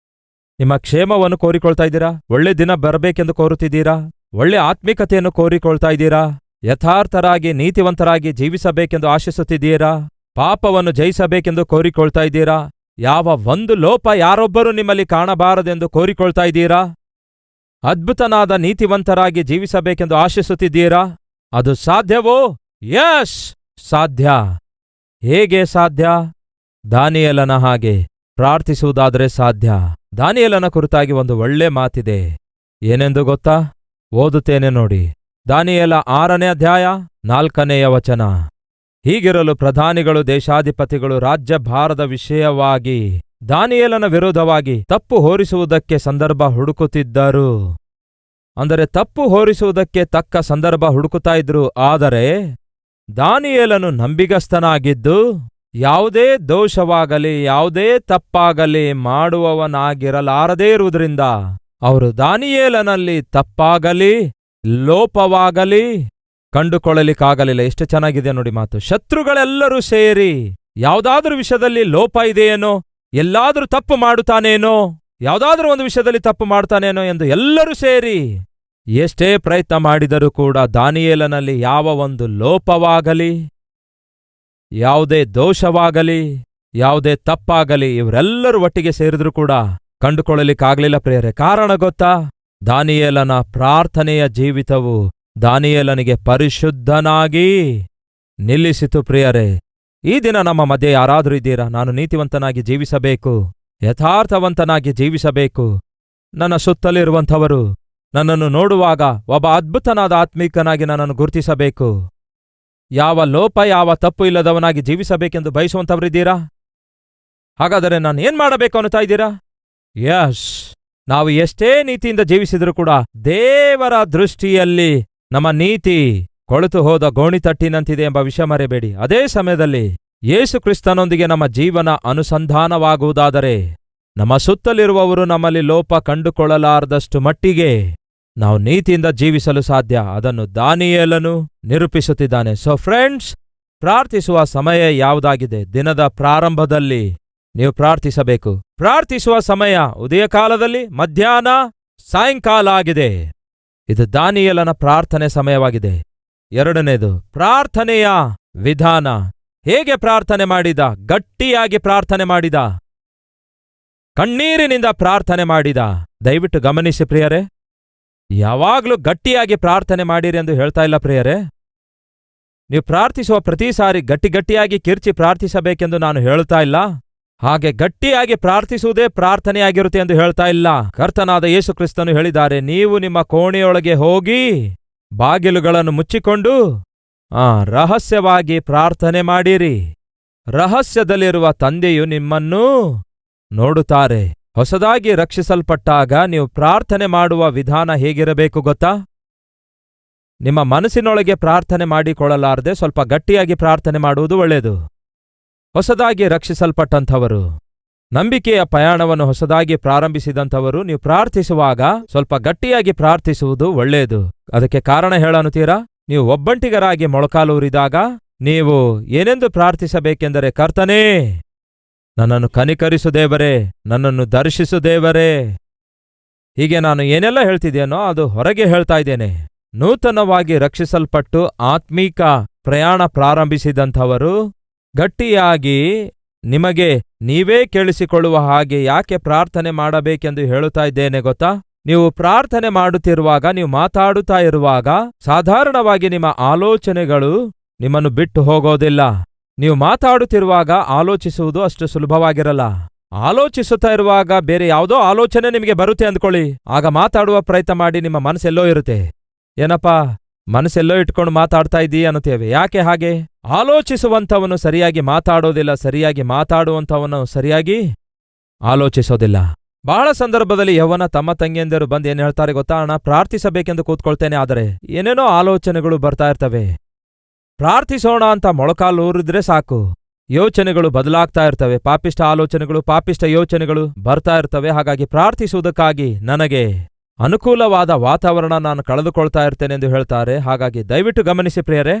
ನಿಮ್ಮ ಕ್ಷೇಮವನ್ನು ಕೋರಿಕೊಳ್ತಾ ಇದ್ದೀರಾ? ಒಳ್ಳೆ ದಿನ ಬರಬೇಕೆಂದು ಕೋರುತ್ತಿದ್ದೀರಾ? ಒಳ್ಳೆ ಆತ್ಮಿಕತೆಯನ್ನು ಕೋರಿಕೊಳ್ತಾ ಇದ್ದೀರಾ? ಯಥಾರ್ಥರಾಗಿ ನೀತಿವಂತರಾಗಿ ಜೀವಿಸಬೇಕೆಂದು ಆಶಿಸುತ್ತಿದ್ದೀರಾ? ಪಾಪವನ್ನು ಜಯಿಸಬೇಕೆಂದು ಕೋರಿಕೊಳ್ತಾ ಇದ್ದೀರಾ? ಯಾವ ಒಂದು ಲೋಪ ಯಾರೊಬ್ಬರೂ ನಿಮ್ಮಲ್ಲಿ ಕಾಣಬಾರದೆಂದು ಕೋರಿಕೊಳ್ತಾ ಇದ್ದೀರಾ? ಅದ್ಭುತನಾದ ನೀತಿವಂತರಾಗಿ ಜೀವಿಸಬೇಕೆಂದು ಆಶಿಸುತ್ತಿದ್ದೀರಾ? ಅದು ಸಾಧ್ಯವೋ? ಯಶ್, ಸಾಧ್ಯ. ಹೇಗೆ ಸಾಧ್ಯ? ದಾನಿಯೇಲನ ಹಾಗೆ ಪ್ರಾರ್ಥಿಸುವುದಾದರೆ ಸಾಧ್ಯ. ದಾನಿಯೇಲನ ಕುರಿತಾಗಿ ಒಂದು ಒಳ್ಳೆ ಮಾತಿದೆ. ಏನೆಂದು ಗೊತ್ತಾ? ಓದುತ್ತೇನೆ ನೋಡಿ. ದಾನಿಯೇಲ 6ನೇ ಅಧ್ಯಾಯ 4ನೆಯ ವಚನ. ಹೀಗಿರಲು ಪ್ರಧಾನಿಗಳು, ದೇಶಾಧಿಪತಿಗಳು ರಾಜ್ಯಭಾರದ ವಿಷಯವಾಗಿ ದಾನಿಯೇಲನ ವಿರೋಧವಾಗಿ ತಪ್ಪು ಹೊರಿಸುವುದಕ್ಕೆ ಸಂದರ್ಭ ಹುಡುಕುತ್ತಿದ್ದರು. ಅಂದರೆ ತಪ್ಪು ಹೊರಿಸುವುದಕ್ಕೆ ತಕ್ಕ ಸಂದರ್ಭ ಹುಡುಕುತ್ತಾ ಇದ್ರು. ಆದರೆ ದಾನಿಯೇಲನು ನಂಬಿಗಸ್ತನಾಗಿದ್ದು ಯಾವುದೇ ದೋಷವಾಗಲಿ ಯಾವುದೇ ತಪ್ಪಾಗಲಿ ಮಾಡುವವನಾಗಿರಲಾರದೇ ಇರುವುದರಿಂದ ಅವರು ದಾನಿಯೇಲನಲ್ಲಿ ತಪ್ಪಾಗಲಿ ಲೋಪವಾಗಲಿ ಕಂಡುಕೊಳ್ಳಲಿಕ್ಕಾಗಲಿಲ್ಲ. ಎಷ್ಟು ಚೆನ್ನಾಗಿದೆ ನೋಡಿ ಮಾತು. ಶತ್ರುಗಳೆಲ್ಲರೂ ಸೇರಿ ಯಾವುದಾದ್ರೂ ವಿಷಯದಲ್ಲಿ ಲೋಪ ಇದೆಯೇನೋ, ಎಲ್ಲಾದ್ರೂ ತಪ್ಪು ಮಾಡುತ್ತಾನೇನೋ, ಯಾವುದಾದ್ರೂ ಒಂದು ವಿಷಯದಲ್ಲಿ ತಪ್ಪು ಮಾಡ್ತಾನೇನೋ ಎಂದು ಎಲ್ಲರೂ ಸೇರಿ ಎಷ್ಟೇ ಪ್ರಯತ್ನ ಮಾಡಿದರೂ ಕೂಡ ದಾನಿಯೇಲನಲ್ಲಿ ಯಾವ ಒಂದು ಲೋಪವಾಗಲಿ ಯಾವುದೇ ದೋಷವಾಗಲಿ ಯಾವುದೇ ತಪ್ಪಾಗಲಿ ಇವರೆಲ್ಲರೂ ಒಟ್ಟಿಗೆ ಸೇರಿದ್ರೂ ಕೂಡ ಕಂಡುಕೊಳ್ಳಲಿಕ್ಕಾಗಲಿಲ್ಲ ಪ್ರಿಯರೇ. ಕಾರಣ ಗೊತ್ತಾ? ದಾನಿಯೇಲನ ಪ್ರಾರ್ಥನೆಯ ಜೀವಿತವು ದಾನಿಯೇಲನಿಗೆ ಪರಿಶುದ್ಧನಾಗಿ ನಿಲ್ಲಿಸಿತು ಪ್ರಿಯರೇ. ಈ ದಿನ ನಮ್ಮ ಮಧ್ಯೆ ಯಾರಾದರೂ ಇದ್ದೀರಾ? ನಾನು ನೀತಿವಂತನಾಗಿ ಜೀವಿಸಬೇಕು, ಯಥಾರ್ಥವಂತನಾಗಿ ಜೀವಿಸಬೇಕು. ನನ್ನ ಸುತ್ತಲಿರುವಂಥವರು ನನ್ನನ್ನು ನೋಡುವಾಗ ಒಬ್ಬ ಅದ್ಭುತನಾದ ಆತ್ಮೀಕನಾಗಿ ನನ್ನನ್ನು ಗುರುತಿಸಬೇಕು, ಯಾವ ಲೋಪ ಯಾವ ತಪ್ಪು ಇಲ್ಲದವನಾಗಿ ಜೀವಿಸಬೇಕೆಂದು ಬಯಸುವಂಥವರಿದ್ದೀರಾ? ಹಾಗಾದರೆ ನಾನು ಏನ್ ಮಾಡಬೇಕು ಅನ್ನುತ್ತಾ ಇದ್ದೀರಾ? ಯಶ್, ನಾವು ಎಷ್ಟೇ ನೀತಿಯಿಂದ ಜೀವಿಸಿದರೂ ಕೂಡ ದೇವರ ದೃಷ್ಟಿಯಲ್ಲಿ ನಮ್ಮ ನೀತಿ ಕೊಳೆತು ಹೋದ ಗೋಣಿತಟ್ಟಿನಂತಿದೆ ಎಂಬ ವಿಷಯ ಮರೆಯಬೇಡಿ. ಅದೇ ಸಮಯದಲ್ಲಿ ಯೇಸು ಕ್ರಿಸ್ತನೊಂದಿಗೆ ನಮ್ಮ ಜೀವನ ಅನುಸಂಧಾನವಾಗುವುದಾದರೆ ನಮ್ಮ ಸುತ್ತಲಿರುವವರು ನಮ್ಮಲ್ಲಿ ಲೋಪ ಕಂಡುಕೊಳ್ಳಲಾರದಷ್ಟು ಮಟ್ಟಿಗೆ ನಾವು ನೀತಿಯಿಂದ ಜೀವಿಸಲು ಸಾಧ್ಯ. ಅದನ್ನು ದಾನಿಯೇಲನು ನಿರೂಪಿಸುತ್ತಿದ್ದಾನೆ. ಸೊ ಫ್ರೆಂಡ್ಸ್, ಪ್ರಾರ್ಥಿಸುವ ಸಮಯ ಯಾವುದಾಗಿದೆ? ದಿನದ ಪ್ರಾರಂಭದಲ್ಲಿ ನೀವು ಪ್ರಾರ್ಥಿಸಬೇಕು. ಪ್ರಾರ್ಥಿಸುವ ಸಮಯ ಉದಯಕಾಲದಲ್ಲಿ, ಮಧ್ಯಾಹ್ನ, ಸಾಯಂಕಾಲ ಆಗಿದೆ. ಇದು ದಾನಿಯೇಲನ ಪ್ರಾರ್ಥನೆ ಸಮಯವಾಗಿದೆ. ಎರಡನೇದು, ಪ್ರಾರ್ಥನೆಯ ವಿಧಾನ. ಹೇಗೆ ಪ್ರಾರ್ಥನೆ ಮಾಡಿದ? ಗಟ್ಟಿಯಾಗಿ ಪ್ರಾರ್ಥನೆ ಮಾಡಿದ, ಕಣ್ಣೀರಿನಿಂದ ಪ್ರಾರ್ಥನೆ ಮಾಡಿದ. ದಯವಿಟ್ಟು ಗಮನಿಸಿ ಪ್ರಿಯರೇ, ಯಾವಾಗ್ಲೂ ಗಟ್ಟಿಯಾಗಿ ಪ್ರಾರ್ಥನೆ ಮಾಡಿರಿ ಎಂದು ಹೇಳ್ತಾ ಇಲ್ಲ ಪ್ರಿಯರೇ. ನೀವು ಪ್ರಾರ್ಥಿಸುವ ಪ್ರತಿ ಸಾರಿ ಗಟ್ಟಿಯಾಗಿ ಕಿರ್ಚಿ ಪ್ರಾರ್ಥಿಸಬೇಕೆಂದು ನಾನು ಹೇಳ್ತಾ ಇಲ್ಲ. ಹಾಗೆ ಗಟ್ಟಿಯಾಗಿ ಪ್ರಾರ್ಥಿಸುವುದೇ ಪ್ರಾರ್ಥನೆಯಾಗಿರುತ್ತೆ ಎಂದು ಹೇಳ್ತಾ ಇಲ್ಲ. ಕರ್ತನಾದ ಯೇಸು ಕ್ರಿಸ್ತನು ಹೇಳಿದ್ದಾರೆ, ನೀವು ನಿಮ್ಮ ಕೋಣೆಯೊಳಗೆ ಹೋಗಿ ಬಾಗಿಲುಗಳನ್ನು ಮುಚ್ಚಿಕೊಂಡು ರಹಸ್ಯವಾಗಿ ಪ್ರಾರ್ಥನೆ ಮಾಡಿರಿ. ರಹಸ್ಯದಲ್ಲಿರುವ ತಂದೆಯು ನಿಮ್ಮನ್ನೂ ನೋಡುತ್ತಾರೆ. ಹೊಸದಾಗಿ ರಕ್ಷಿಸಲ್ಪಟ್ಟಾಗ ನೀವು ಪ್ರಾರ್ಥನೆ ಮಾಡುವ ವಿಧಾನ ಹೇಗಿರಬೇಕು ಗೊತ್ತಾ? ನಿಮ್ಮ ಮನಸ್ಸಿನೊಳಗೆ ಪ್ರಾರ್ಥನೆ ಮಾಡಿಕೊಳ್ಳಲಾರದೆ ಸ್ವಲ್ಪ ಗಟ್ಟಿಯಾಗಿ ಪ್ರಾರ್ಥನೆ ಮಾಡುವುದು ಒಳ್ಳೆಯದು. ಹೊಸದಾಗಿ ರಕ್ಷಿಸಲ್ಪಟ್ಟಂಥವರು, ನಂಬಿಕೆಯ ಪ್ರಯಾಣವನ್ನು ಹೊಸದಾಗಿ ಪ್ರಾರಂಭಿಸಿದಂಥವರು, ನೀವು ಪ್ರಾರ್ಥಿಸುವಾಗ ಸ್ವಲ್ಪ ಗಟ್ಟಿಯಾಗಿ ಪ್ರಾರ್ಥಿಸುವುದು ಒಳ್ಳೆಯದು. ಅದಕ್ಕೆ ಕಾರಣ ಹೇಳನ್ನುತ್ತೀರಾ? ನೀವು ಒಬ್ಬಂಟಿಗರಾಗಿ ಮೊಳಕಾಲೂರಿದಾಗ ನೀವು ಏನೆಂದು ಪ್ರಾರ್ಥಿಸಬೇಕೆಂದರೆ, ಕರ್ತನೇ, ನನ್ನನ್ನು ಕನಿಕರಿಸು ದೇವರೇ, ನನ್ನನ್ನು ದರ್ಶಿಸು ದೇವರೇ. ಹೀಗೆ ನಾನು ಏನೆಲ್ಲ ಹೇಳ್ತಿದ್ದೇನೋ ಅದು ಹೊರಗೆ ಹೇಳ್ತಾ ಇದ್ದೇನೆ. ನೂತನವಾಗಿ ರಕ್ಷಿಸಲ್ಪಟ್ಟು ಆತ್ಮೀಕ ಪ್ರಯಾಣ ಪ್ರಾರಂಭಿಸಿದಂಥವರು ಗಟ್ಟಿಯಾಗಿ ನಿಮಗೆ ನೀವೇ ಕೇಳಿಸಿಕೊಳ್ಳುವ ಹಾಗೆ ಯಾಕೆ ಪ್ರಾರ್ಥನೆ ಮಾಡಬೇಕೆಂದು ಹೇಳುತ್ತಾ ಇದ್ದೇನೆ ಗೊತ್ತಾ? ನೀವು ಪ್ರಾರ್ಥನೆ ಮಾಡುತ್ತಿರುವಾಗ, ನೀವು ಮಾತಾಡುತ್ತಾ ಇರುವಾಗ ಸಾಧಾರಣವಾಗಿ ನಿಮ್ಮ ಆಲೋಚನೆಗಳು ನಿಮ್ಮನ್ನು ಬಿಟ್ಟು ಹೋಗೋದಿಲ್ಲ. ನೀವು ಮಾತಾಡುತ್ತಿರುವಾಗ ಆಲೋಚಿಸುವುದು ಅಷ್ಟು ಸುಲಭವಾಗಿರಲ್ಲ. ಆಲೋಚಿಸುತ್ತಾ ಇರುವಾಗ ಬೇರೆ ಯಾವುದೋ ಆಲೋಚನೆ ನಿಮಗೆ ಬರುತ್ತೆ ಅಂದ್ಕೊಳ್ಳಿ. ಆಗ ಮಾತಾಡುವ ಪ್ರಯತ್ನ ಮಾಡಿ, ನಿಮ್ಮ ಮನಸ್ಸೆಲ್ಲೋ ಇರುತ್ತೆ. ಏನಪ್ಪಾ ಮನಸ್ಸೆಲ್ಲೋ ಇಟ್ಕೊಂಡು ಮಾತಾಡ್ತಾ ಇದ್ದೀಯ ಅನ್ನುತ್ತೇವೆ. ಯಾಕೆ ಹಾಗೆ? ಆಲೋಚಿಸುವಂಥವನು ಸರಿಯಾಗಿ ಮಾತಾಡೋದಿಲ್ಲ, ಸರಿಯಾಗಿ ಮಾತಾಡುವಂಥವನು ಸರಿಯಾಗಿ ಆಲೋಚಿಸೋದಿಲ್ಲ. ಬಹಳ ಸಂದರ್ಭದಲ್ಲಿ ಯೌವನ ತಮ್ಮ ತಂಗಿಯಂದಿರು ಬಂದು ಏನ್ ಹೇಳ್ತಾರೆ ಗೊತ್ತಾ? ಅಣ್ಣ, ಪ್ರಾರ್ಥಿಸಬೇಕೆಂದು ಕೂತ್ಕೊಳ್ತೇನೆ, ಆದರೆ ಏನೇನೋ ಆಲೋಚನೆಗಳು ಬರ್ತಾ ಇರ್ತವೆ. ಪ್ರಾರ್ಥಿಸೋಣ ಅಂತ ಮೊಳಕಾಲೂರಿದ್ರೆ ಸಾಕು, ಯೋಚನೆಗಳು ಬದಲಾಗ್ತಾ ಇರ್ತವೆ. ಪಾಪಿಷ್ಟ ಆಲೋಚನೆಗಳು, ಪಾಪಿಷ್ಟ ಯೋಚನೆಗಳು ಬರ್ತಾ ಇರ್ತವೆ. ಹಾಗಾಗಿ ಪ್ರಾರ್ಥಿಸುವುದಕ್ಕಾಗಿ ನನಗೆ ಅನುಕೂಲವಾದ ವಾತಾವರಣ ನಾನು ಕಳೆದುಕೊಳ್ತಾ ಇರ್ತೇನೆಂದು ಹೇಳ್ತಾರೆ. ಹಾಗಾಗಿ ದಯವಿಟ್ಟು ಗಮನಿಸಿ ಪ್ರಿಯರೇ,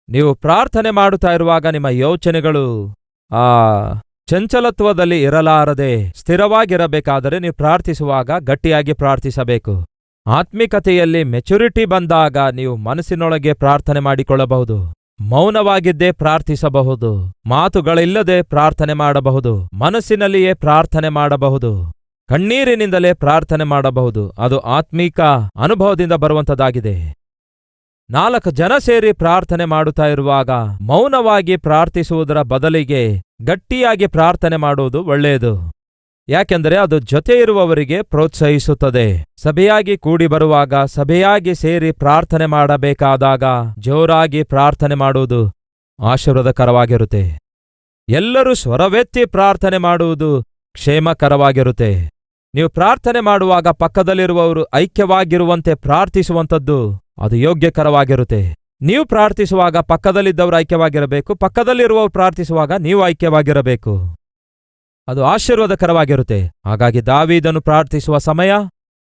ನೀವು ಪ್ರಾರ್ಥನೆ ಮಾಡುತ್ತಾ ಇರುವಾಗ ನಿಮ್ಮ ಯೋಚನೆಗಳು ಚಂಚಲತ್ವದಲ್ಲಿ ಇರಲಾರದೆ ಸ್ಥಿರವಾಗಿರಬೇಕಾದರೆ ನೀವು ಪ್ರಾರ್ಥಿಸುವಾಗ ಗಟ್ಟಿಯಾಗಿ ಪ್ರಾರ್ಥಿಸಬೇಕು. ಆತ್ಮಿಕತೆಯಲ್ಲಿ ಮೆಚುರಿಟಿ ಬಂದಾಗ ನೀವು ಮನಸ್ಸಿನೊಳಗೆ ಪ್ರಾರ್ಥನೆ ಮಾಡಿಕೊಳ್ಳಬಹುದು. ಮೌನವಾಗಿದ್ದೇ ಪ್ರಾರ್ಥಿಸಬಹುದು. ಮಾತುಗಳಿಲ್ಲದೆ ಪ್ರಾರ್ಥನೆ ಮಾಡಬಹುದು. ಮನಸ್ಸಿನಲ್ಲಿಯೇ ಪ್ರಾರ್ಥನೆ ಮಾಡಬಹುದು. ಕಣ್ಣೀರಿನಿಂದಲೇ ಪ್ರಾರ್ಥನೆ ಮಾಡಬಹುದು. ಅದು ಆತ್ಮೀಕ ಅನುಭವದಿಂದ ಬರುವಂಥದ್ದಾಗಿದೆ. 4 ಜನ ಸೇರಿ ಪ್ರಾರ್ಥನೆ ಮಾಡುತ್ತಾ ಇರುವಾಗ ಮೌನವಾಗಿ ಪ್ರಾರ್ಥಿಸುವುದರ ಬದಲಿಗೆ ಗಟ್ಟಿಯಾಗಿ ಪ್ರಾರ್ಥನೆ ಮಾಡುವುದು ಒಳ್ಳೆಯದು. ಯಾಕೆಂದರೆ ಅದು ಜೊತೆ ಇರುವವರಿಗೆ ಪ್ರೋತ್ಸಾಹಿಸುತ್ತದೆ. ಸಭೆಯಾಗಿ ಕೂಡಿ ಬರುವಾಗ, ಸಭೆಯಾಗಿ ಸೇರಿ ಪ್ರಾರ್ಥನೆ ಮಾಡಬೇಕಾದಾಗ ಜೋರಾಗಿ ಪ್ರಾರ್ಥನೆ ಮಾಡುವುದು ಆಶೀರ್ವಾದಕರವಾಗಿರುತ್ತೆ. ಎಲ್ಲರೂ ಸ್ವರವೆತ್ತಿ ಪ್ರಾರ್ಥನೆ ಮಾಡುವುದು ಕ್ಷೇಮಕರವಾಗಿರುತ್ತೆ. ನೀವು ಪ್ರಾರ್ಥನೆ ಮಾಡುವಾಗ ಪಕ್ಕದಲ್ಲಿರುವವರು ಐಕ್ಯವಾಗಿರುವಂತೆ ಪ್ರಾರ್ಥಿಸುವಂಥದ್ದು ಅದು ಯೋಗ್ಯಕರವಾಗಿರುತ್ತೆ. ನೀವು ಪ್ರಾರ್ಥಿಸುವಾಗ ಪಕ್ಕದಲ್ಲಿದ್ದವರು ಐಕ್ಯವಾಗಿರಬೇಕು, ಪಕ್ಕದಲ್ಲಿರುವವರು ಪ್ರಾರ್ಥಿಸುವಾಗ ನೀವು ಐಕ್ಯವಾಗಿರಬೇಕು. ಅದು ಆಶೀರ್ವಾದಕರವಾಗಿರುತ್ತೆ. ಹಾಗಾಗಿ ದಾವೀದನು ಪ್ರಾರ್ಥಿಸುವ ಸಮಯ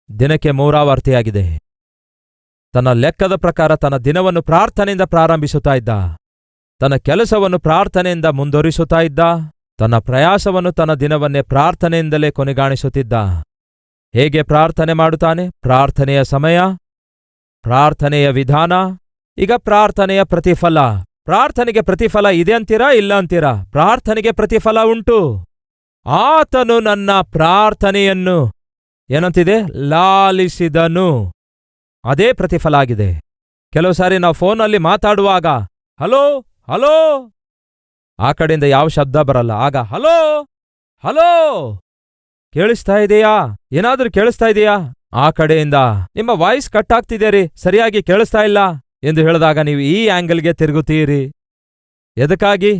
ದಿನಕ್ಕೆ 3 ಆವರ್ತಿಯಾಗಿದೆ. ತನ್ನ ಲೆಕ್ಕದ ಪ್ರಕಾರ ತನ್ನ ದಿನವನ್ನು ಪ್ರಾರ್ಥನೆಯಿಂದ ಪ್ರಾರಂಭಿಸುತ್ತಾ ಇದ್ದ. ತನ್ನ ಕೆಲಸವನ್ನು ಪ್ರಾರ್ಥನೆಯಿಂದ ಮುಂದುವರಿಸುತ್ತಾ ಇದ್ದ. ತನ್ನ ಪ್ರಯಾಸವನ್ನು, ತನ್ನ ದಿನವನ್ನೇ ಪ್ರಾರ್ಥನೆಯಿಂದಲೇ ಕೊನೆಗಾಣಿಸುತ್ತಿದ್ದ. ಹೇಗೆ ಪ್ರಾರ್ಥನೆ ಮಾಡುತ್ತಾನೆ? ಪ್ರಾರ್ಥನೆಯ ಸಮಯ, ಪ್ರಾರ್ಥನೆಯ ವಿಧಾನ, ಈಗ ಪ್ರಾರ್ಥನೆಯ ಪ್ರತಿಫಲ. ಪ್ರಾರ್ಥನೆಗೆ ಪ್ರತಿಫಲ ಇದೆ ಅಂತೀರಾ? ಇಲ್ಲ ಅಂತೀರಾ? ಪ್ರಾರ್ಥನೆಗೆ ಪ್ರತಿಫಲ ಉಂಟು. ಆತನು ನನ್ನ ಪ್ರಾರ್ಥನೆಯನ್ನು ಏನಂತಿದೆ? ಲಾಲಿಸಿದನು. ಅದೇ ಪ್ರತಿಫಲ ಆಗಿದೆ. ಕೆಲವು ಸಾರಿ ನಾವು ಫೋನಲ್ಲಿ ಮಾತಾಡುವಾಗ ಹಲೋ ಹಲೋ, ಆ ಕಡೆಯಿಂದ ಯಾವ ಶಬ್ದ ಬರಲ್ಲ. ಆಗ ಹಲೋ ಹಲೋ, ಕೇಳಿಸ್ತಾ ಇದೆಯಾ? ಏನಾದ್ರೂ ಕೇಳಿಸ್ತಾ ಇದೆಯಾ? ಆ ಕಡೆಯಿಂದ ನಿಮ್ಮ ವಾಯ್ಸ್ ಕಟ್ ಆಗ್ತಿದೆ ರೀ, ಸರಿಯಾಗಿ ಕೇಳಿಸ್ತಾ ಇಲ್ಲ ಎಂದು ಹೇಳಿದಾಗ ನೀವು ಈ ಆಂಗಲ್ಗೆ ತಿರುಗುತ್ತೀರಿ. ಎದಕ್ಕಾಗಿ?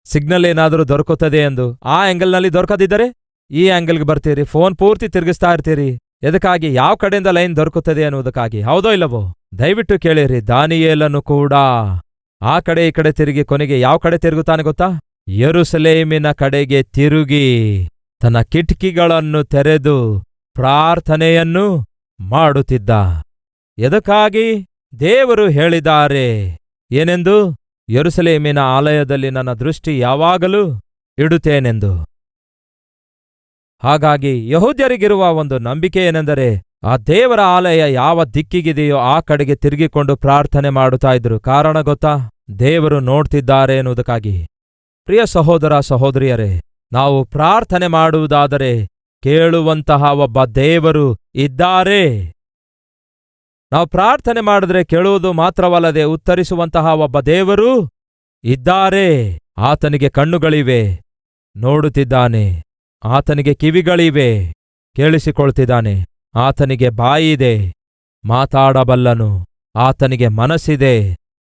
ಸಿಗ್ನಲ್ ಏನಾದರೂ ದೊರಕುತ್ತದೆ ಎಂದು. ಆ ಆಂಗಲ್ನಲ್ಲಿ ದೊರಕದಿದ್ದರೆ ಈ ಆಂಗಲ್ಗೆ ಬರ್ತೀರಿ, ಫೋನ್ ಪೂರ್ತಿ ತಿರುಗಿಸ್ತಾ ಇರ್ತೀರಿ. ಎದಕ್ಕಾಗಿ? ಯಾವ ಕಡೆಯಿಂದ ಲೈನ್ ದೊರಕುತ್ತದೆ ಅನ್ನುವುದಕ್ಕಾಗಿ. ಹೌದೋ ಇಲ್ಲವೋ? ದಯವಿಟ್ಟು ಕೇಳಿರಿ. ದಾನಿಯೇಲನು ಕೂಡ ಆ ಕಡೆ ಈ ಕಡೆ ತಿರುಗಿ ಕೊನೆಗೆ ಯಾವ ಕಡೆ ತಿರುಗುತ್ತಾನೆ ಗೊತ್ತಾ? ಯೆರೂಸಲೇಮಿನ ಕಡೆಗೆ ತಿರುಗಿ ತನ್ನ ಕಿಟಕಿಗಳನ್ನು ತೆರೆದು ಪ್ರಾರ್ಥನೆಯನ್ನು ಮಾಡುತ್ತಿದ್ದ. ಎದಕ್ಕಾಗಿ? ದೇವರು ಹೇಳಿದ್ದಾರೆ ಏನೆಂದು? ಯೆರೂಸಲೇಮಿನ ಆಲಯದಲ್ಲಿ ನನ್ನ ದೃಷ್ಟಿ ಯಾವಾಗಲೂ ಇಡುತ್ತೇನೆಂದು. ಹಾಗಾಗಿ ಯೆಹೂದ್ಯರಿಗಿರುವ ಒಂದು ನಂಬಿಕೆ ಏನೆಂದರೆ, ಆ ದೇವರ ಆಲಯ ಯಾವ ದಿಕ್ಕಿಗಿದೆಯೋ ಆ ಕಡೆಗೆ ತಿರುಗಿಕೊಂಡು ಪ್ರಾರ್ಥನೆ ಮಾಡುತ್ತಾ ಇದ್ರು. ಕಾರಣ ಗೊತ್ತಾ? ದೇವರು ನೋಡ್ತಿದ್ದಾರೆ ಎನ್ನುವುದಕ್ಕಾಗಿ. ಪ್ರಿಯ ಸಹೋದರ ಸಹೋದರಿಯರೇ, ನಾವು ಪ್ರಾರ್ಥನೆ ಮಾಡುವುದಾದರೆ ಕೇಳುವಂತಹ ಒಬ್ಬ ದೇವರು ಇದ್ದಾರೆ. ನಾವು ಪ್ರಾರ್ಥನೆ ಮಾಡಿದ್ರೆ ಕೇಳುವುದು ಮಾತ್ರವಲ್ಲದೆ ಉತ್ತರಿಸುವಂತಹ ಒಬ್ಬ ದೇವರು ಇದ್ದಾರೆ. ಆತನಿಗೆ ಕಣ್ಣುಗಳಿವೆ, ನೋಡುತ್ತಿದ್ದಾನೆ. ಆತನಿಗೆ ಕಿವಿಗಳಿವೆ, ಕೇಳಿಸಿಕೊಳ್ತಿದ್ದಾನೆ. ಆತನಿಗೆ ಬಾಯಿದೆ, ಮಾತಾಡಬಲ್ಲನು. ಆತನಿಗೆ ಮನಸ್ಸಿದೆ,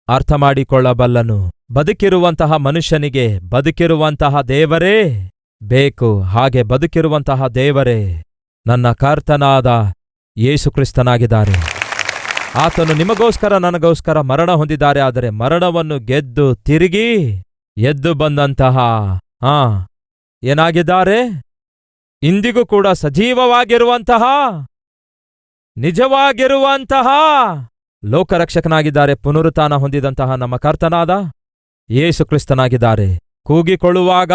ಅರ್ಥ ಮಾಡಿಕೊಳ್ಳಬಲ್ಲನು. ಬದುಕಿರುವಂತಹ ಮನುಷ್ಯನಿಗೆ ಬದುಕಿರುವಂತಹ ದೇವರೇ ಬೇಕು. ಹಾಗೆ ಬದುಕಿರುವಂತಹ ದೇವರೇ ನನ್ನ ಕರ್ತನಾದ ಯೇಸುಕ್ರಿಸ್ತನಾಗಿದ್ದಾರೆ. ಆತನು ನಿಮಗೋಸ್ಕರ ನನಗೋಸ್ಕರ ಮರಣ ಹೊಂದಿದ್ದಾರೆ. ಆದರೆ ಮರಣವನ್ನು ಗೆದ್ದು ತಿರುಗಿ ಎದ್ದು ಬಂದಂತಹ ಏನಾಗಿದ್ದಾರೆ? ಇಂದಿಗೂ ಕೂಡ ಸಜೀವವಾಗಿರುವಂತಹ, ನಿಜವಾಗಿರುವಂತಹ ಲೋಕರಕ್ಷಕನಾಗಿದ್ದಾರೆ. ಪುನರುತ್ಥಾನ ಹೊಂದಿದಂತಹ ನಮ್ಮ ಕರ್ತನಾದ ಯೇಸುಕ್ರಿಸ್ತನಾಗಿದ್ದಾರೆ. ಕೂಗಿಕೊಳ್ಳುವಾಗ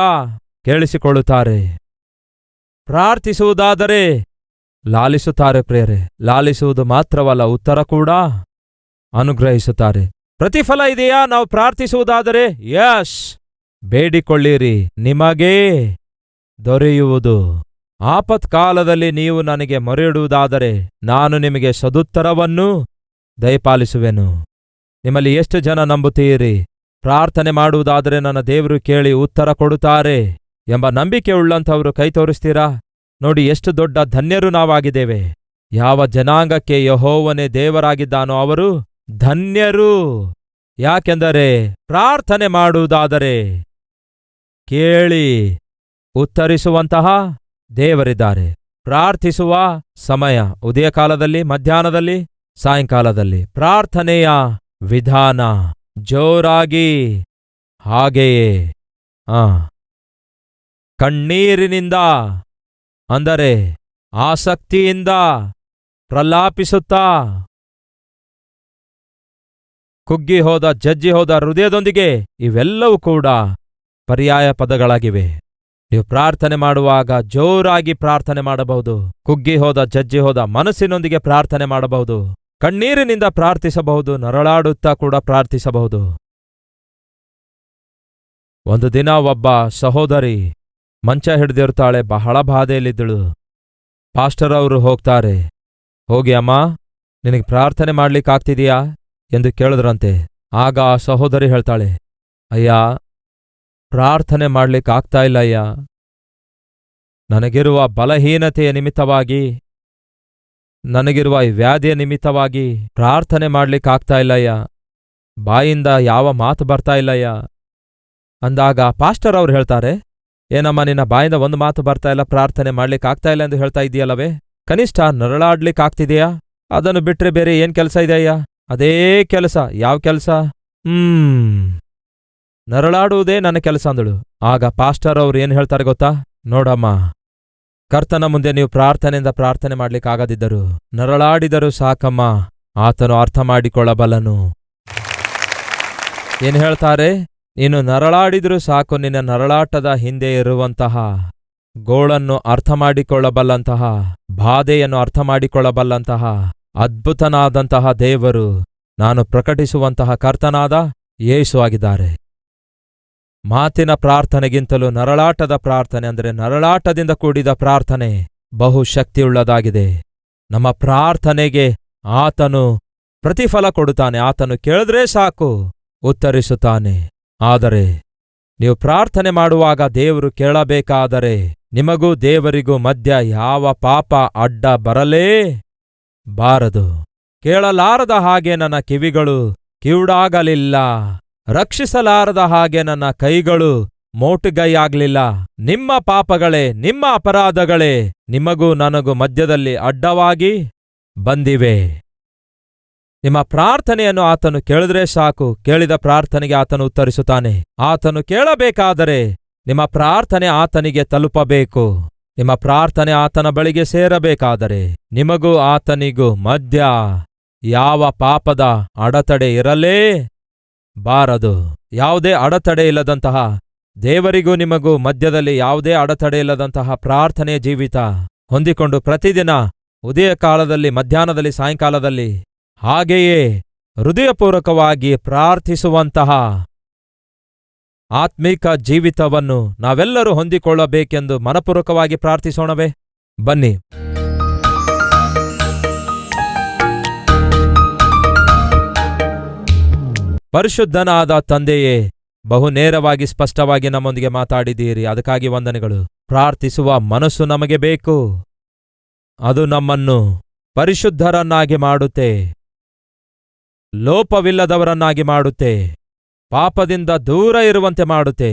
ಕೇಳಿಸಿಕೊಳ್ಳುತ್ತಾರೆ. ಪ್ರಾರ್ಥಿಸುವುದಾದರೆ ಲಾಲಿಸುತ್ತಾರೆ ಪ್ರಿಯರೇ. ಲಾಲಿಸುವುದು ಮಾತ್ರವಲ್ಲ, ಉತ್ತರ ಕೂಡ ಅನುಗ್ರಹಿಸುತ್ತಾರೆ. ಪ್ರತಿಫಲ ಇದೆಯಾ? ನಾವು ಪ್ರಾರ್ಥಿಸುವುದಾದರೆ ಯಸ್, ಬೇಡಿಕೊಳ್ಳಿರಿ, ನಿಮಗೇ ದೊರೆಯುವುದು. ಆಪತ್ಕಾಲದಲ್ಲಿ ನೀವು ನನಗೆ ಮೊರೆಯಿಡುವುದಾದರೆ ನಾನು ನಿಮಗೆ ಸದುತ್ತರವನ್ನು ದಯಪಾಲಿಸುವೆನು. ನಿಮ್ಮಲ್ಲಿ ಎಷ್ಟು ಜನ ನಂಬುತ್ತೀರಿ? ಪ್ರಾರ್ಥನೆ ಮಾಡುವುದಾದರೆ ನನ್ನ ದೇವರು ಕೇಳಿ ಉತ್ತರ ಕೊಡುತ್ತಾರೆ ಎಂಬ ನಂಬಿಕೆ ಉಳ್ಳಂಥವರು ಕೈ ತೋರಿಸ್ತೀರಾ? ನೋಡಿ, ಎಷ್ಟು ದೊಡ್ಡ ಧನ್ಯರು ನಾವಾಗಿದ್ದೇವೆ. ಯಾವ ಜನಾಂಗಕ್ಕೆ ಯೆಹೋವನೇ ದೇವರಾಗಿದ್ದಾನೋ ಅವರು ಧನ್ಯರು. ಯಾಕೆಂದರೆ ಪ್ರಾರ್ಥನೆ ಮಾಡುವುದಾದರೆ ಕೇಳಿ ಉತ್ತರಿಸುವಂತಹ ದೇವರಿದ್ದಾರೆ. ಪ್ರಾರ್ಥಿಸುವ ಸಮಯ ಉದಯಕಾಲದಲ್ಲಿ, ಮಧ್ಯಾಹ್ನದಲ್ಲಿ, ಸಾಯಂಕಾಲದಲ್ಲಿ. ಪ್ರಾರ್ಥನೆಯ ವಿಧಾನ ಜೋರಾಗಿ, ಹಾಗೆಯೇ ಕಣ್ಣೀರಿನಿಂದ, ಅಂದರೆ ಆಸಕ್ತಿಯಿಂದ ಪ್ರಲಾಪಿಸುತ್ತಾ, ಕುಗ್ಗಿ ಹೋದ, ಜಜ್ಜಿ ಹೋದ ಹೃದಯದೊಂದಿಗೆ. ಇವೆಲ್ಲವೂ ಕೂಡ ಪರ್ಯಾಯ ಪದಗಳಾಗಿವೆ. ನೀವು ಪ್ರಾರ್ಥನೆ ಮಾಡುವಾಗ ಜೋರಾಗಿ ಪ್ರಾರ್ಥನೆ ಮಾಡಬಹುದು. ಕುಗ್ಗಿ ಹೋದ, ಜಜ್ಜಿ ಹೋದ ಮನಸ್ಸಿನೊಂದಿಗೆ ಪ್ರಾರ್ಥನೆ ಮಾಡಬಹುದು. ಕಣ್ಣೀರಿನಿಂದ ಪ್ರಾರ್ಥಿಸಬಹುದು. ನರಳಾಡುತ್ತಾ ಕೂಡ ಪ್ರಾರ್ಥಿಸಬಹುದು. ಒಂದು ದಿನ ಒಬ್ಬ ಸಹೋದರಿ ಮಂಚ ಹಿಡಿದಿರ್ತಾಳೆ, ಬಹಳ ಬಾಧೆಯಲ್ಲಿದ್ದಳು. ಪಾಸ್ಟರ್ ಅವರು ಹೋಗ್ತಾರೆ. ಹೋಗಿ, ಅಮ್ಮ, ನಿನಗೆ ಪ್ರಾರ್ಥನೆ ಮಾಡ್ಲಿಕ್ಕಾಗ್ತಿದೆಯಾ ಎಂದು ಕೇಳಿದ್ರಂತೆ. ಆಗ ಆ ಸಹೋದರಿ ಹೇಳ್ತಾಳೆ, ಅಯ್ಯ, ಪ್ರಾರ್ಥನೆ ಮಾಡ್ಲಿಕ್ಕಾಗ್ತಾ ಇಲ್ಲ ಅಯ್ಯ. ನನಗಿರುವ ಬಲಹೀನತೆಯ ನಿಮಿತ್ತವಾಗಿ, ನನಗಿರುವ ಈ ವ್ಯಾಧಿಯ ನಿಮಿತ್ತವಾಗಿ ಪ್ರಾರ್ಥನೆ ಮಾಡ್ಲಿಕ್ಕಾಗ್ತಾ ಇಲ್ಲಯ್ಯ. ಬಾಯಿಂದ ಯಾವ ಮಾತು ಬರ್ತಾ ಇಲ್ಲಯ್ಯ ಅಂದಾಗ ಪಾಸ್ಟರ್ ಅವ್ರು ಹೇಳ್ತಾರೆ, ಏನಮ್ಮ, ನಿನ್ನ ಬಾಯಿಂದ ಒಂದು ಮಾತು ಬರ್ತಾ ಇಲ್ಲ, ಪ್ರಾರ್ಥನೆ ಮಾಡ್ಲಿಕ್ಕಾಗ್ತಾ ಇಲ್ಲ ಎಂದು ಹೇಳ್ತಾ ಇದೆಯಲ್ಲವೇ? ಕನಿಷ್ಠ ನರಳಾಡ್ಲಿಕ್ಕಾಗ್ತಿದೆಯಾ? ಅದನ್ನು ಬಿಟ್ರೆ ಬೇರೆ ಏನ್ ಕೆಲಸ ಇದೆಯಯ್ಯ? ಅದೇ ಕೆಲಸ. ಯಾವ ಕೆಲಸ? ನರಳಾಡುವುದೇ ನನ್ನ ಕೆಲಸ ಅಂದಳು. ಆಗ ಪಾಸ್ಟರ್ ಅವ್ರು ಏನ್ ಹೇಳ್ತಾರೆ ಗೊತ್ತಾ? ನೋಡಮ್ಮ, ಕರ್ತನ ಮುಂದೆ ನೀವು ಪ್ರಾರ್ಥನೆಯಿಂದ ಪ್ರಾರ್ಥನೆ ಮಾಡ್ಲಿಕ್ಕಾಗದಿದ್ದರು, ನರಳಾಡಿದರೂ ಸಾಕಮ್ಮ, ಆತನು ಅರ್ಥ ಮಾಡಿಕೊಳ್ಳಬಲ್ಲನು. ಏನ್ ಹೇಳ್ತಾರೆ? ನೀನು ನರಳಾಡಿದರೂ ಸಾಕು, ನಿನ್ನ ನರಳಾಟದ ಹಿಂದೆ ಇರುವಂತಹ ಗೋಳನ್ನು ಅರ್ಥ ಮಾಡಿಕೊಳ್ಳಬಲ್ಲಂತಹ, ಬಾಧೆಯನ್ನು ಅರ್ಥ ಮಾಡಿಕೊಳ್ಳಬಲ್ಲಂತಹ ಅದ್ಭುತನಾದಂತಹ ದೇವರು, ನಾನು ಪ್ರಕಟಿಸುವಂತಹ ಕರ್ತನಾದ ಯೇಸು ಆಗಿದ್ದಾರೆ. ಮಾತಿನ ಪ್ರಾರ್ಥನೆಗಿಂತಲೂ ನರಳಾಟದ ಪ್ರಾರ್ಥನೆ, ಅಂದರೆ ನರಳಾಟದಿಂದ ಕೂಡಿದ ಪ್ರಾರ್ಥನೆ, ಬಹು ಶಕ್ತಿಯುಳ್ಳದಾಗಿದೆ. ನಮ್ಮ ಪ್ರಾರ್ಥನೆಗೆ ಆತನು ಪ್ರತಿಫಲ ಕೊಡುತ್ತಾನೆ. ಆತನು ಕೇಳಿದ್ರೆ ಸಾಕು, ಉತ್ತರಿಸುತ್ತಾನೆ. ಆದರೆ ನೀವು ಪ್ರಾರ್ಥನೆ ಮಾಡುವಾಗ ದೇವರು ಕೇಳಬೇಕಾದರೆ ನಿಮಗೂ ದೇವರಿಗೂ ಮಧ್ಯ ಯಾವ ಪಾಪ ಅಡ್ಡ ಬರಲೇ ಬಾರದು. ಕೇಳಲಾರದ ಹಾಗೆ ನನ್ನ ಕಿವಿಗಳು ಕಿವುಡಾಗಲಿಲ್ಲ, ರಕ್ಷಿಸಲಾರದ ಹಾಗೆ ನನ್ನ ಕೈಗಳು ಮೋಟುಗೈಯಾಗಲಿಲ್ಲ. ನಿಮ್ಮ ಪಾಪಗಳೇ, ನಿಮ್ಮ ಅಪರಾಧಗಳೇ ನಿಮಗೂ ನನಗೂ ಮಧ್ಯದಲ್ಲಿ ಅಡ್ಡವಾಗಿ ಬಂದಿವೆ. ನಿಮ್ಮ ಪ್ರಾರ್ಥನೆಯನ್ನು ಆತನು ಕೇಳಿದ್ರೆ ಸಾಕು, ಕೇಳಿದ ಪ್ರಾರ್ಥನೆಗೆ ಆತನು ಉತ್ತರಿಸುತ್ತಾನೆ. ಆತನು ಕೇಳಬೇಕಾದರೆ ನಿಮ್ಮ ಪ್ರಾರ್ಥನೆ ಆತನಿಗೆ ತಲುಪಬೇಕು. ನಿಮ್ಮ ಪ್ರಾರ್ಥನೆ ಆತನ ಬಳಿಗೆ ಸೇರಬೇಕಾದರೆ ನಿಮಗೂ ಆತನಿಗೂ ಮಧ್ಯ ಯಾವ ಪಾಪದ ಅಡತಡೆ ಇರಲೇ ಬಾರದು. ಯಾವುದೇ ಅಡತಡೆ ಇಲ್ಲದಂತಹ, ದೇವರಿಗೂ ನಿಮಗೂ ಮಧ್ಯದಲ್ಲಿ ಯಾವುದೇ ಅಡತಡೆ ಇಲ್ಲದಂತಹ ಪ್ರಾರ್ಥನೆಯ ಜೀವಿತ ಹೊಂದಿಕೊಂಡು ಪ್ರತಿದಿನ ಉದಯ ಕಾಲದಲ್ಲಿ, ಮಧ್ಯಾಹ್ನದಲ್ಲಿ, ಸಾಯಂಕಾಲದಲ್ಲಿ ಹಾಗೆಯೇ ಹೃದಯಪೂರ್ವಕವಾಗಿ ಪ್ರಾರ್ಥಿಸುವಂತಹ ಆತ್ಮೀಕ ಜೀವಿತವನ್ನು ನಾವೆಲ್ಲರೂ ಹೊಂದಿಕೊಳ್ಳಬೇಕೆಂದು ಮನಪೂರ್ವಕವಾಗಿ ಪ್ರಾರ್ಥಿಸೋಣವೇ? ಬನ್ನಿ. ಪರಿಶುದ್ಧನಾದ ತಂದೆಯೇ, ಬಹು ನೇರವಾಗಿ ಸ್ಪಷ್ಟವಾಗಿ ನಮ್ಮೊಂದಿಗೆ ಮಾತಾಡಿದ್ದೀರಿ, ಅದಕ್ಕಾಗಿ ವಂದನೆಗಳು. ಪ್ರಾರ್ಥಿಸುವ ಮನಸ್ಸು ನಮಗೆ ಬೇಕು. ಅದು ನಮ್ಮನ್ನು ಪರಿಶುದ್ಧರನ್ನಾಗಿ ಮಾಡುತ್ತೆ, ಲೋಪವಿಲ್ಲದವರನ್ನಾಗಿ ಮಾಡುತ್ತೆ, ಪಾಪದಿಂದ ದೂರ ಇರುವಂತೆ ಮಾಡುತ್ತೆ.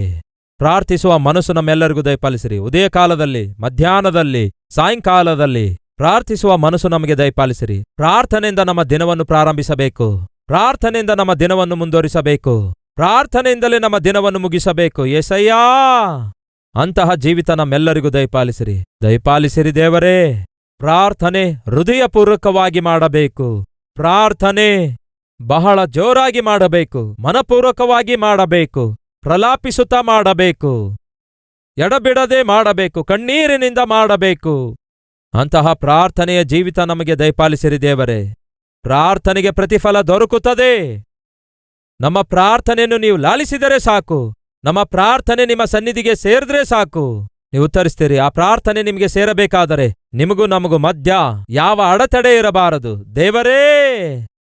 ಪ್ರಾರ್ಥಿಸುವ ಮನಸ್ಸು ನಮ್ಮೆಲ್ಲರಿಗೂ ದಯಪಾಲಿಸಿರಿ. ಉದಯ ಕಾಲದಲ್ಲಿ, ಮಧ್ಯಾಹ್ನದಲ್ಲಿ, ಸಾಯಂಕಾಲದಲ್ಲಿ ಪ್ರಾರ್ಥಿಸುವ ಮನಸ್ಸು ನಮಗೆ ದಯಪಾಲಿಸಿರಿ. ಪ್ರಾರ್ಥನೆಯಿಂದ ನಮ್ಮ ದಿನವನ್ನು ಪ್ರಾರಂಭಿಸಬೇಕು, ಪ್ರಾರ್ಥನೆಯಿಂದ ನಮ್ಮ ದಿನವನ್ನು ಮುಂದುವರಿಸಬೇಕು, ಪ್ರಾರ್ಥನೆಯಿಂದಲೇ ನಮ್ಮ ದಿನವನ್ನು ಮುಗಿಸಬೇಕು. ಯೆಸಯ್ಯಾ, ಅಂತಹ ಜೀವಿತ ನಮ್ಮೆಲ್ಲರಿಗೂ ದಯಪಾಲಿಸಿರಿ. ದಯಪಾಲಿಸಿರಿ ದೇವರೇ. ಪ್ರಾರ್ಥನೆ ಹೃದಯಪೂರ್ವಕವಾಗಿ ಮಾಡಬೇಕು. ಪ್ರಾರ್ಥನೆ ಬಹಳ ಜೋರಾಗಿ ಮಾಡಬೇಕು, ಮನಪೂರ್ವಕವಾಗಿ ಮಾಡಬೇಕು, ಪ್ರಲಾಪಿಸುತ್ತಾ ಮಾಡಬೇಕು, ಎಡಬಿಡದೆ ಮಾಡಬೇಕು, ಕಣ್ಣೀರಿನಿಂದ ಮಾಡಬೇಕು. ಅಂತಹ ಪ್ರಾರ್ಥನೆಯ ಜೀವಿತ ನಮಗೆ ದಯಪಾಲಿಸಿರಿ ದೇವರೇ. ಪ್ರಾರ್ಥನೆಗೆ ಪ್ರತಿಫಲ ದೊರಕುತ್ತದೆ. ನಮ್ಮ ಪ್ರಾರ್ಥನೆಯನ್ನು ನೀವು ಲಾಲಿಸಿದರೆ ಸಾಕು. ನಮ್ಮ ಪ್ರಾರ್ಥನೆ ನಿಮ್ಮ ಸನ್ನಿಧಿಗೆ ಸೇರಿದ್ರೆ ಸಾಕು. ನೀವು ಉತ್ತರಿಸ್ತೀರಿ. ಆ ಪ್ರಾರ್ಥನೆ ನಿಮಗೆ ಸೇರಬೇಕಾದರೆ ನಿಮಗೂ ನಮಗೂ ಮಧ್ಯ ಯಾವ ಅಡೆತಡೆ ಇರಬಾರದು. ದೇವರೇ,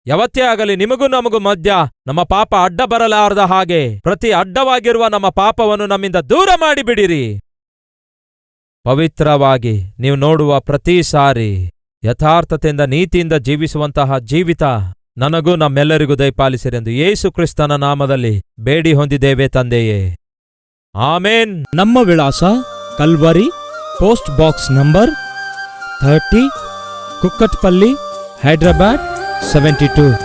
ಯಾವತ್ತೇ ಆಗಲಿ ನಿಮಗೂ ನಮಗೂ ಮಧ್ಯ ನಮ್ಮ ಪಾಪ ಅಡ್ಡ ಬರಲಾರದ ಹಾಗೆ ಪ್ರತಿ ಅಡ್ಡವಾಗಿರುವ ನಮ್ಮ ಪಾಪವನ್ನು ನಮ್ಮಿಂದ ದೂರ ಮಾಡಿಬಿಡಿರಿ. ಪವಿತ್ರವಾಗಿ ನೀವು ನೋಡುವ ಪ್ರತಿ ಸಾರಿ ಯಥಾರ್ಥತೆಯಿಂದ ನೀತಿಯಿಂದ ಜೀವಿಸುವಂತಹ ಜೀವಿತ ನನಗೂ ನಮ್ಮೆಲ್ಲರಿಗೂ ದಯಪಾಲಿಸಿರೆಂದು ಯೇಸು ಕ್ರಿಸ್ತನ ನಾಮದಲ್ಲಿ ಬೇಡಿ ಹೊಂದಿದ್ದೇವೆ ತಂದೆಯೇ, ಆಮೇನ್. ನಮ್ಮ ವಿಳಾಸ Calvary, post box number 30, Kukatpally, Hyderabad 72.